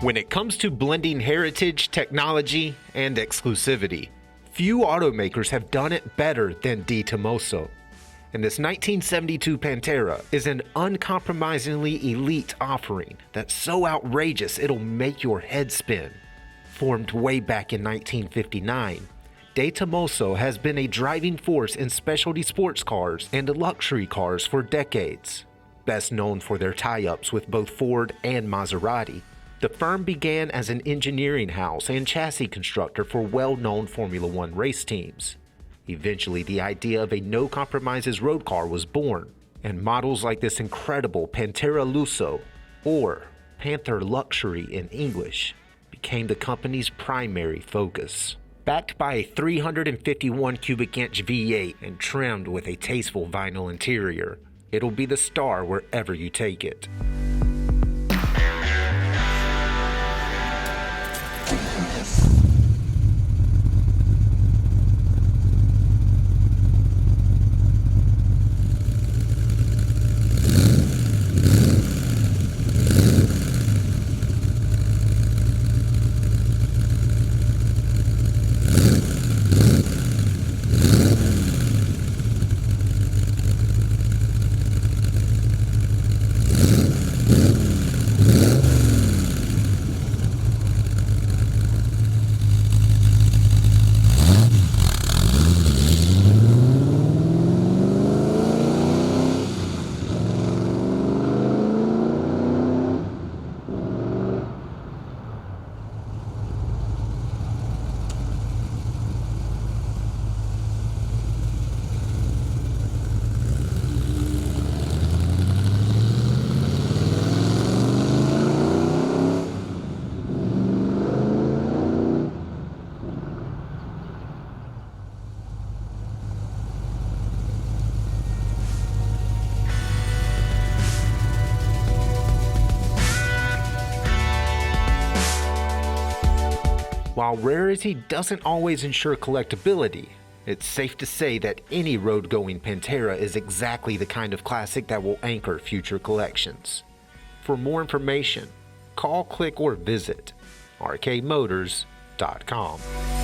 When it comes to blending heritage, technology, and exclusivity, few automakers have done it better than Tomaso. And this 1972 Pantera is an uncompromisingly elite offering that's so outrageous it'll make your head spin. Formed way back in 1959, Tomaso has been a driving force in specialty sports cars and luxury cars for decades. Best known for their tie-ups with both Ford and Maserati, the firm began as an engineering house and chassis constructor for well-known Formula One race teams. Eventually, the idea of a no-compromises road car was born, and models like this incredible Pantera Lusso, or Panther Luxury in English, became the company's primary focus. Backed by a 351 cubic inch V8 and trimmed with a tasteful vinyl interior, it'll be the star wherever you take it. While rarity doesn't always ensure collectability, it's safe to say that any road-going Pantera is exactly the kind of classic that will anchor future collections. For more information, call, click, or visit rkmotors.com.